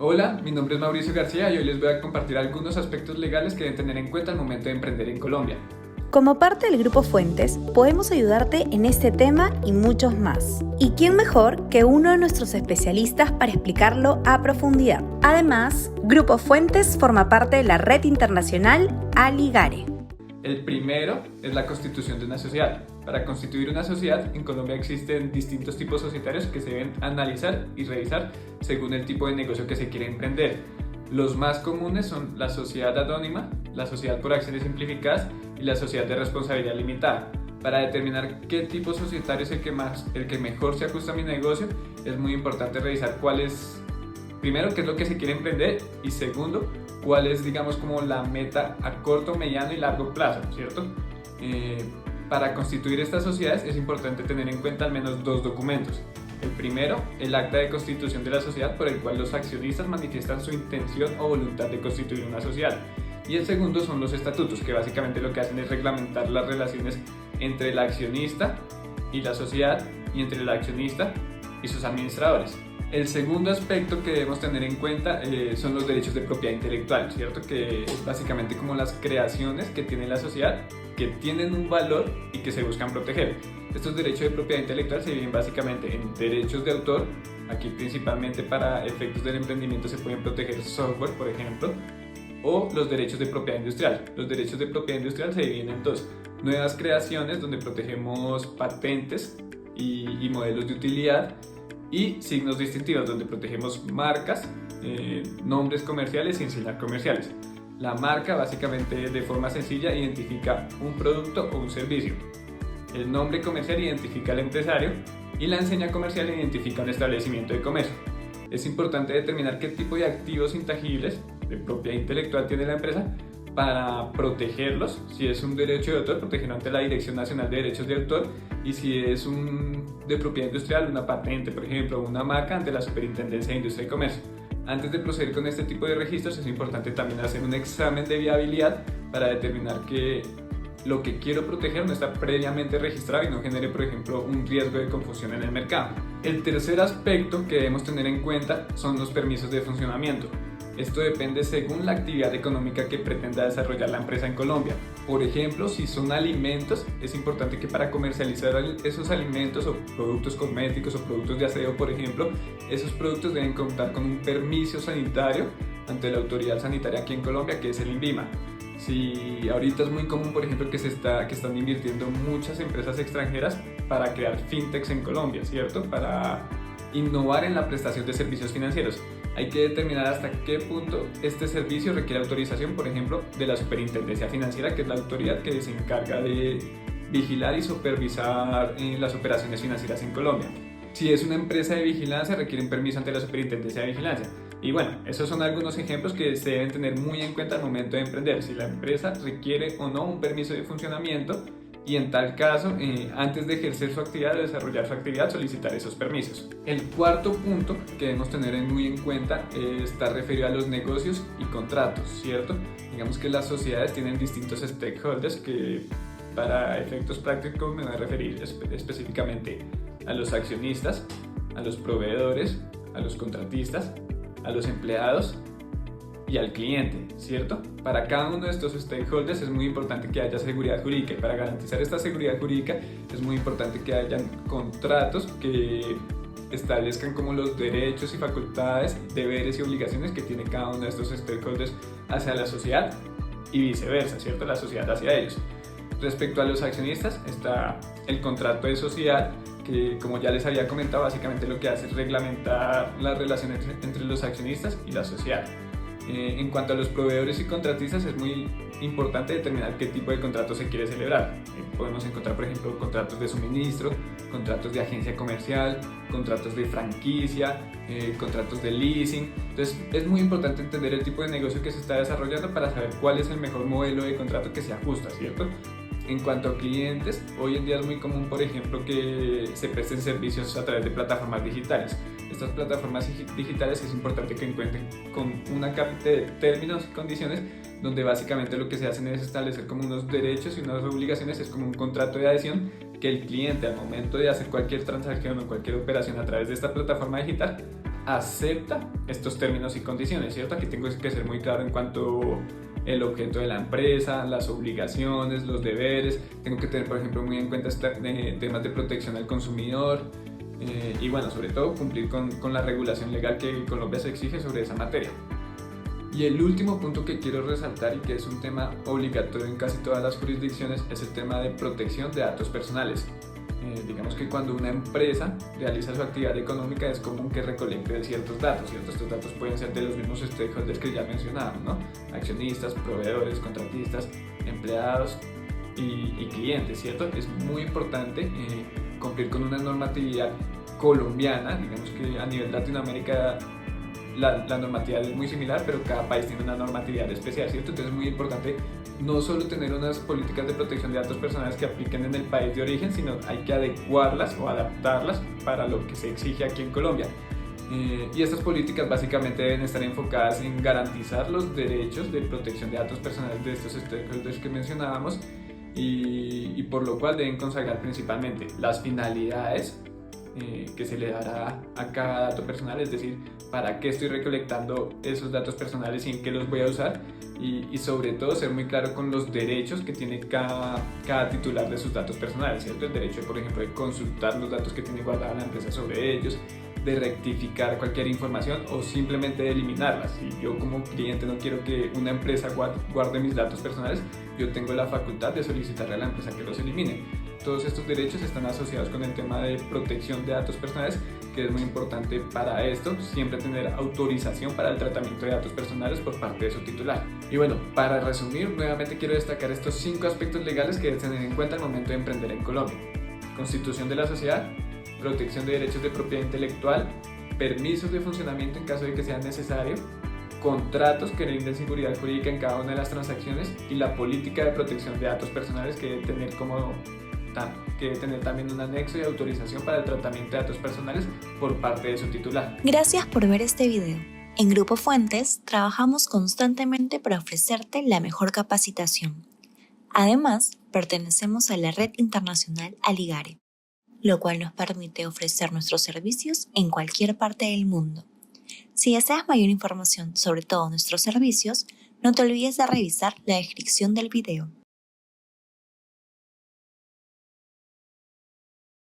Hola, mi nombre es Mauricio García y hoy les voy a compartir algunos aspectos legales que deben tener en cuenta al momento de emprender en Colombia. Como parte del Grupo Fuentes, podemos ayudarte en este tema y muchos más. ¿Y quién mejor que uno de nuestros especialistas para explicarlo a profundidad? Además, Grupo Fuentes forma parte de la red internacional Aligare. El primero es la constitución de una sociedad. Para constituir una sociedad, en Colombia existen distintos tipos societarios que se deben analizar y revisar según el tipo de negocio que se quiere emprender. Los más comunes son la sociedad anónima, la sociedad por acciones simplificadas y la sociedad de responsabilidad limitada. Para determinar qué tipo societario es el que mejor se ajusta a mi negocio, es muy importante revisar primero, qué es lo que se quiere emprender y segundo, cuál es, digamos, como la meta a corto, mediano y largo plazo, ¿cierto? Para constituir estas sociedades es importante tener en cuenta al menos dos documentos. El primero, el acta de constitución de la sociedad por el cual los accionistas manifiestan su intención o voluntad de constituir una sociedad. Y el segundo son los estatutos, que básicamente lo que hacen es reglamentar las relaciones entre el accionista y la sociedad y entre el accionista y sus administradores. El segundo aspecto que debemos tener en cuenta son los derechos de propiedad intelectual, ¿cierto? Que es básicamente como las creaciones que tiene la sociedad, que tienen un valor y que se buscan proteger. Estos derechos de propiedad intelectual se dividen básicamente en derechos de autor. Aquí principalmente para efectos del emprendimiento se pueden proteger software, por ejemplo, o los derechos de propiedad industrial. Los derechos de propiedad industrial se dividen en dos: nuevas creaciones, donde protegemos patentes y modelos de utilidad, y signos distintivos, donde protegemos marcas, nombres comerciales y enseñas comerciales. La marca básicamente de forma sencilla identifica un producto o un servicio. El nombre comercial identifica al empresario y la enseña comercial identifica un establecimiento de comercio. Es importante determinar qué tipo de activos intangibles de propiedad intelectual tiene la empresa para protegerlos. Si es un derecho de autor, protegerlo ante la Dirección Nacional de Derechos de Autor, y si es de propiedad industrial, una patente, por ejemplo, o una marca, ante la Superintendencia de Industria y Comercio. Antes de proceder con este tipo de registros es importante también hacer un examen de viabilidad para determinar que lo que quiero proteger no está previamente registrado y no genere, por ejemplo, un riesgo de confusión en el mercado. El tercer aspecto que debemos tener en cuenta son los permisos de funcionamiento. Esto depende según la actividad económica que pretenda desarrollar la empresa en Colombia. Por ejemplo, si son alimentos, es importante que para comercializar esos alimentos o productos cosméticos o productos de aseo, por ejemplo, esos productos deben contar con un permiso sanitario ante la autoridad sanitaria aquí en Colombia, que es el INVIMA. Si ahorita es muy común, por ejemplo, que están invirtiendo muchas empresas extranjeras para crear fintechs en Colombia, ¿cierto? Para innovar en la prestación de servicios financieros. Hay que determinar hasta qué punto este servicio requiere autorización, por ejemplo, de la Superintendencia Financiera, que es la autoridad que se encarga de vigilar y supervisar las operaciones financieras en Colombia. Si es una empresa de vigilancia, requieren permiso ante la Superintendencia de Vigilancia. Y bueno, esos son algunos ejemplos que se deben tener muy en cuenta al momento de emprender, si la empresa requiere o no un permiso de funcionamiento, y en tal caso, antes de ejercer su actividad o desarrollar su actividad, solicitar esos permisos. El cuarto punto que debemos tener muy en cuenta está referido a los negocios y contratos, ¿cierto? Digamos que las sociedades tienen distintos stakeholders que, para efectos prácticos, me voy a referir específicamente a los accionistas, a los proveedores, a los contratistas, a los empleados y al cliente, ¿cierto? Para cada uno de estos stakeholders es muy importante que haya seguridad jurídica, y para garantizar esta seguridad jurídica es muy importante que hayan contratos que establezcan como los derechos y facultades, deberes y obligaciones que tiene cada uno de estos stakeholders hacia la sociedad y viceversa, ¿cierto? La sociedad hacia ellos. Respecto a los accionistas está el contrato de sociedad, que, como ya les había comentado, básicamente lo que hace es reglamentar las relaciones entre los accionistas y la sociedad. En cuanto a los proveedores y contratistas, es muy importante determinar qué tipo de contrato se quiere celebrar. Podemos encontrar, por ejemplo, contratos de suministro, contratos de agencia comercial, contratos de franquicia, contratos de leasing. Entonces, es muy importante entender el tipo de negocio que se está desarrollando para saber cuál es el mejor modelo de contrato que se ajusta, ¿cierto? En cuanto a clientes, hoy en día es muy común, por ejemplo, que se presten servicios a través de plataformas digitales. Estas plataformas digitales es importante que cuenten con una carta de términos y condiciones, donde básicamente lo que se hacen es establecer como unos derechos y unas obligaciones, es como un contrato de adhesión que el cliente, al momento de hacer cualquier transacción o cualquier operación a través de esta plataforma digital, acepta estos términos y condiciones, ¿cierto? Aquí tengo que ser muy claro en cuanto el objeto de la empresa, las obligaciones, los deberes. Tengo que tener, por ejemplo, muy en cuenta temas de protección al consumidor y bueno, sobre todo cumplir con la regulación legal que Colombia se exige sobre esa materia. Y el último punto que quiero resaltar y que es un tema obligatorio en casi todas las jurisdicciones es el tema de protección de datos personales. Digamos que cuando una empresa realiza su actividad económica es común que recolecte ciertos datos, ¿cierto? Estos datos pueden ser de los mismos stakeholders que ya mencionábamos, ¿no? Accionistas, proveedores, contratistas, empleados y clientes, ¿cierto? Es muy importante cumplir con una normatividad colombiana. Digamos que a nivel Latinoamérica la normatividad es muy similar, pero cada país tiene una normatividad especial, ¿cierto? Entonces es muy importante no solo tener unas políticas de protección de datos personales que apliquen en el país de origen, sino hay que adecuarlas o adaptarlas para lo que se exige aquí en Colombia. Y estas políticas básicamente deben estar enfocadas en garantizar los derechos de protección de datos personales de estos stakeholders que mencionábamos y por lo cual deben consagrar principalmente las finalidades que se le dará a cada dato personal, es decir, para qué estoy recolectando esos datos personales y en qué los voy a usar y sobre todo ser muy claro con los derechos que tiene cada titular de sus datos personales, ¿cierto? El derecho, por ejemplo, de consultar los datos que tiene guardada la empresa sobre ellos, de rectificar cualquier información o simplemente de eliminarlas. Si yo como cliente no quiero que una empresa guarde mis datos personales, yo tengo la facultad de solicitarle a la empresa que los elimine. Todos estos derechos están asociados con el tema de protección de datos personales, que es muy importante para esto, siempre tener autorización para el tratamiento de datos personales por parte de su titular. Y bueno, para resumir, nuevamente quiero destacar estos 5 aspectos legales que deben tener en cuenta al momento de emprender en Colombia: constitución de la sociedad, protección de derechos de propiedad intelectual, permisos de funcionamiento en caso de que sea necesario, contratos que brinden seguridad jurídica en cada una de las transacciones y la política de protección de datos personales que debe tener también un anexo y autorización para el tratamiento de datos personales por parte de su titular. Gracias por ver este video. En Grupo Fuentes trabajamos constantemente para ofrecerte la mejor capacitación. Además, pertenecemos a la red internacional Aligare, lo cual nos permite ofrecer nuestros servicios en cualquier parte del mundo. Si deseas mayor información sobre todos nuestros servicios, no te olvides de revisar la descripción del video.